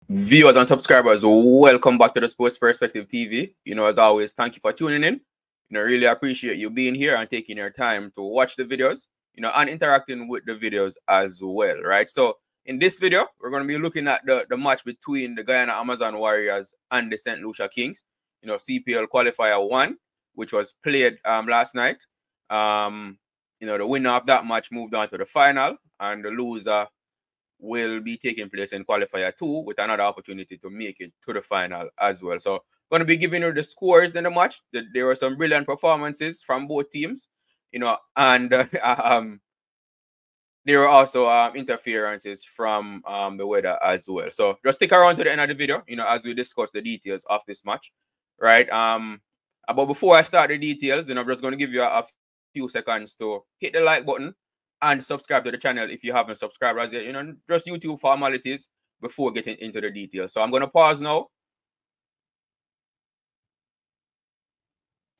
Viewers and subscribers, welcome back to the Sports Perspective TV. As always, thank you for tuning in. Really appreciate you being here and taking your time to watch the videos, and interacting with the videos as well, right? So in this video, we're going to be looking at the match between the Guyana Amazon Warriors and the St. Lucia Kings. CPL Qualifier 1, which was played last night. The winner of that match moved on to the final, and the loser will be taking place in qualifier 2 with another opportunity to make it to the final as well. So going to be giving you the scores in the match. There were some brilliant performances from both teams, and there were also interferences from the weather as well. So just stick around to the end of the video, as we discuss the details of this match, right? But before I start the details, I'm just going to give you a few seconds to hit the like button and subscribe to the channel if you haven't subscribed as yet. Just YouTube formalities before getting into the details. So I'm going to pause now.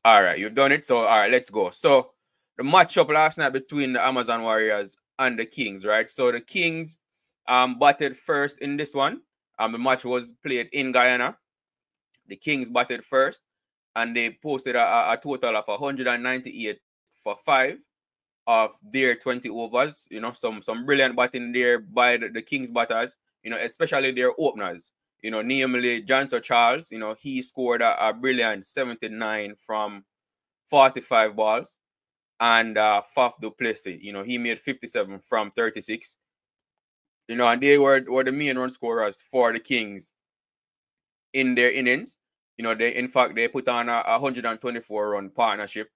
All right, you've done it. So, all right, let's go. So the matchup last night between the Amazon Warriors and the Kings, right? So the Kings batted first in this one. The match was played in Guyana. The Kings batted first, and they posted a total of 198 for 5 of their 20 overs. Some brilliant batting there by the Kings batters, especially their openers. Namely Johnson Charles, he scored a brilliant 79 from 45 balls. And Faf Duplesis, he made 57 from 36. And they were the main run scorers for the Kings in their innings. In fact, they put on a 124-run partnership,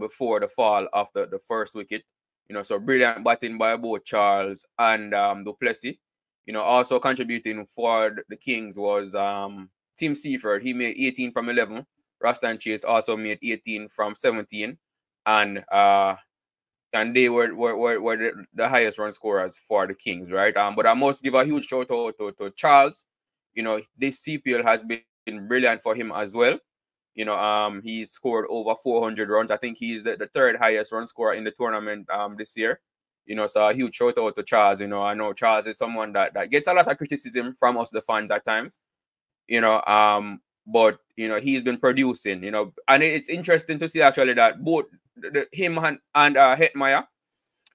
before the fall of the first wicket. So brilliant batting by both Charles and Duplesis. Also contributing for the Kings was Tim Seaford. He made 18 from 11. Rastan Chase also made 18 from 17. And they were the highest run scorers for the Kings, right? But I must give a huge shout out to Charles. This CPL has been brilliant for him as well. He scored over 400 runs. I think he's the third highest run scorer in the tournament this year. So a huge shout out to Charles. I know Charles is someone that gets a lot of criticism from us, the fans, at times. But he's been producing. And it's interesting to see actually that both him and Hetmeyer,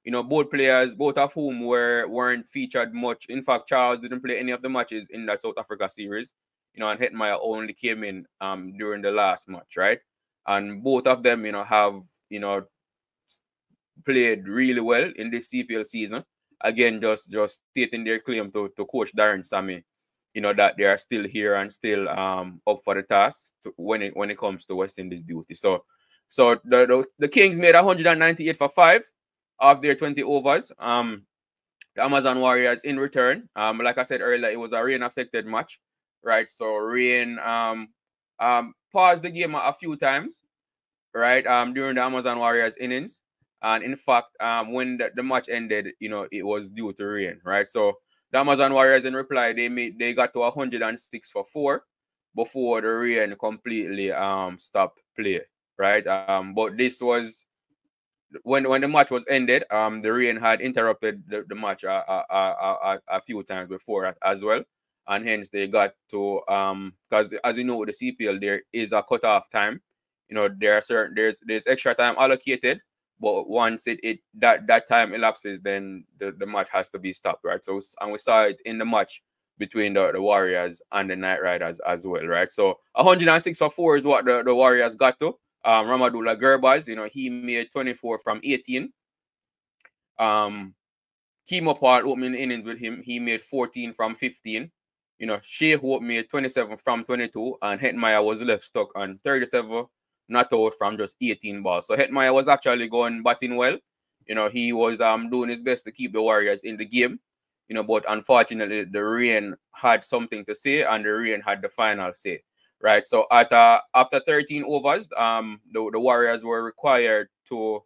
both players, both of whom weren't featured much. In fact, Charles didn't play any of the matches in that South Africa series. And Hetmeyer only came in during the last match, right? And both of them, have played really well in this CPL season. Again, just stating their claim to Coach Darren Sammy, that they are still here and still up for the task when it comes to West Indies duty. So the Kings made 198 for 5 of their 20 overs. The Amazon Warriors in return, like I said earlier, it was a rain-affected match, right? So rain paused the game a few times, right? During the Amazon Warriors innings. And in fact, when the match ended, it was due to rain, right? So the Amazon Warriors in reply, they got to 106 for 4 before the rain completely stopped play, right? But this was when the match was ended. The rain had interrupted the match a few times before as well, and hence they got to because as you know, with the CPL there is a cutoff time. There are there's extra time allocated, but once that time elapses, then the match has to be stopped, right? So, and we saw it in the match between the Warriors and the Knight Riders as well, right? So 106 for 4 is what the Warriors got to. Ramadullah Gerbaz, he made 24 from 18. Kimo Paul opening innings with him, he made 14 from 15. Shea Hope made 27 from 22, and Hetmeyer was left stuck on 37, not out from just 18 balls. So Hetmeyer was actually batting well. He was doing his best to keep the Warriors in the game. But unfortunately, the rain had something to say, and the rain had the final say, right? So after 13 overs, the Warriors were required to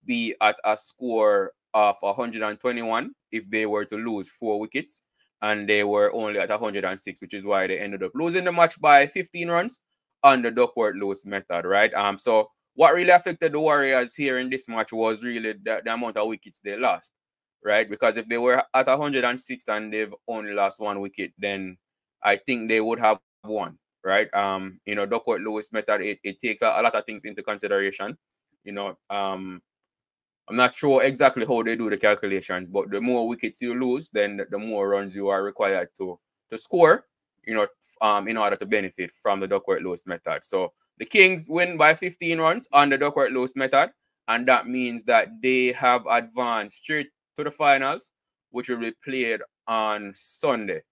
be at a score of 121 if they were to lose 4 wickets, and they were only at 106, which is why they ended up losing the match by 15 runs on the Duckworth-Lewis method, right? So what really affected the Warriors here in this match was really the amount of wickets they lost, right? Because if they were at 106 and they've only lost 1 wicket, then I think they would have won, right? You know, Duckworth-Lewis method, it takes a lot of things into consideration. You know, I'm not sure exactly how they do the calculations, but the more wickets you lose, then the more runs you are required to score, you know, in order to benefit from the Duckworth-Lewis method. So the Kings win by 15 runs on the Duckworth-Lewis method, and that means that they have advanced straight to the finals, which will be played on Sunday,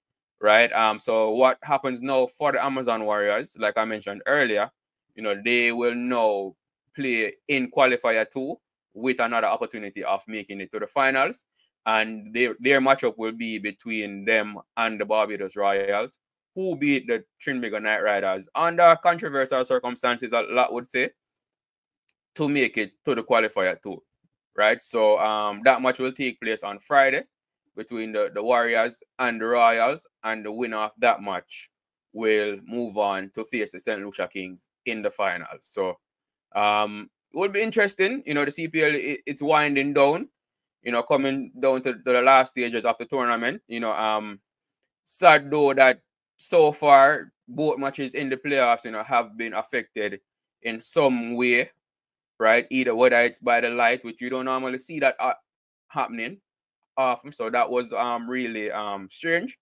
right? So what happens now for the Amazon Warriors, like I mentioned earlier, you know, they will now play in qualifier 2 with another opportunity of making it to the finals. And their matchup will be between them and the Barbados Royals, who beat the Trinidad Knight Riders under controversial circumstances, a lot would say, to make it to the qualifier 2, right? So that match will take place on Friday between the Warriors and the Royals, and the winner of that match will move on to face the St. Lucia Kings in the finals. So it will be interesting. You know, the CPL, it's winding down, you know, coming down to the last stages of the tournament. You know, sad though that so far both matches in the playoffs, you know, have been affected in some way, right? Either whether it's by the light, which you don't normally see that happening often. So that was really strange.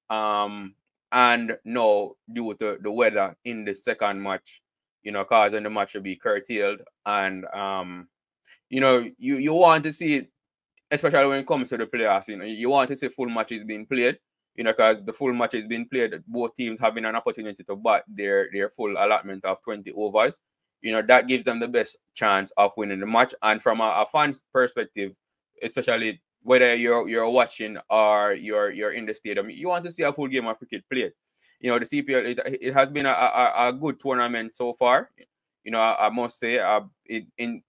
And no, due to the weather in the second match, you know, causing the match to be curtailed. And you know, you want to see it, especially when it comes to the playoffs, you know, you want to see full matches being played, you know, because the full matches being played, both teams having an opportunity to bat their full allotment of 20 overs. You know, that gives them the best chance of winning the match. And from a fan's perspective, especially whether you're watching or you're in the stadium, you want to see a full game of cricket played. You know, the CPL, it has been a good tournament so far. You know, I must say, in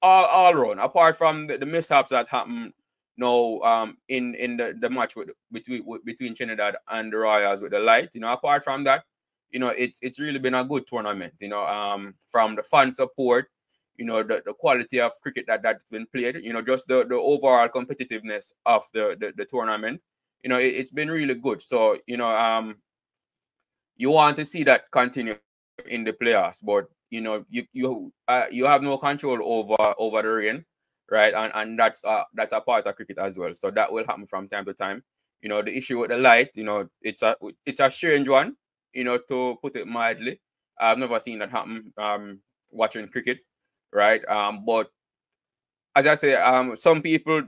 all around, apart from the mishaps that happened now in the match between Trinidad and the Royals with the light. You know, apart from that, you know, it's really been a good tournament. You know, from the fan support, you know, the quality of cricket that's been played, you know, just the overall competitiveness of the tournament. You know, it's been really good. So, you know, you want to see that continue in the playoffs, but you know, you have no control over the rain, right? And that's a part of cricket as well. So that will happen from time to time. You know, the issue with the light, you know, it's a strange one, you know, to put it mildly. I've never seen that happen watching cricket, right? But as I say, some people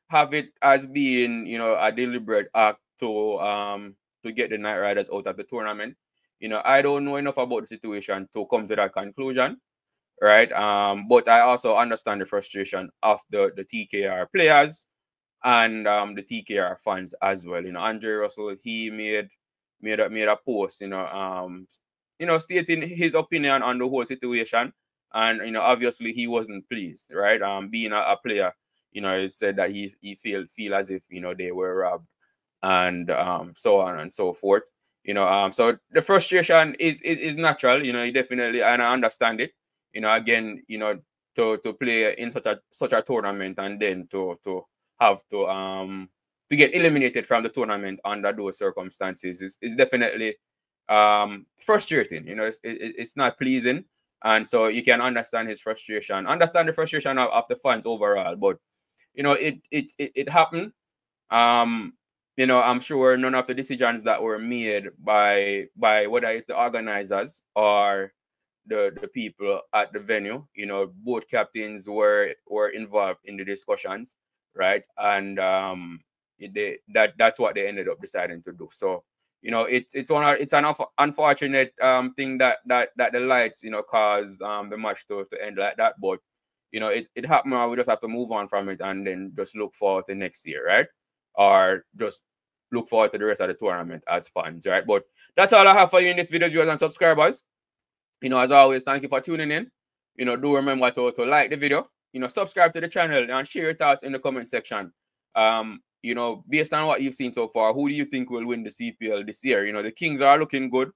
have it as being, you know, a deliberate act to get the Night Riders out of the tournament. You know, I don't know enough about the situation to come to that conclusion, right? But I also understand the frustration of the TKR players and the TKR fans as well. You know, Andre Russell, he made a post, you know, stating his opinion on the whole situation, and you know, obviously he wasn't pleased, right? Being a player, you know, he said that he feel as if, you know, they were robbed, and so on and so forth. You know, so the frustration is natural. You know, definitely, and I understand it. You know, again, you know, to play in such a tournament, and then to have to get eliminated from the tournament under those circumstances is definitely frustrating. You know, it's not pleasing, and so you can understand his frustration, understand the frustration of the fans overall. But you know, it happened. um you know, I'm sure none of the decisions that were made by whether it's the organizers or the people at the venue, you know, both captains were involved in the discussions, right? And that's what they ended up deciding to do. So, you know, it's an unfortunate thing that the lights, you know, caused the match to end like that. But you know, it happened, and we just have to move on from it and then just look forward to next year, right? Or just look forward to the rest of the tournament as fans, right? But that's all I have for you in this video, viewers and subscribers. You know, as always, thank you for tuning in. You know, do remember to like the video, you know, subscribe to the channel and share your thoughts in the comment section. You know, based on what you've seen so far, who do you think will win the CPL this year? You know, the Kings are looking good.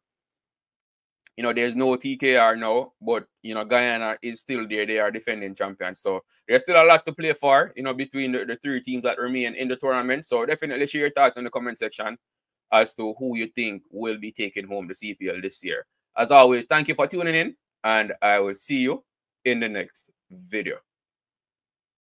You know, there's no TKR now, but you know, Guyana is still there. They are defending champions. So there's still a lot to play for, you know, between the three teams that remain in the tournament. So definitely share your thoughts in the comment section. as to who you think will be taking home the CPL this year. As always, thank you for tuning in, and I will see you in the next video.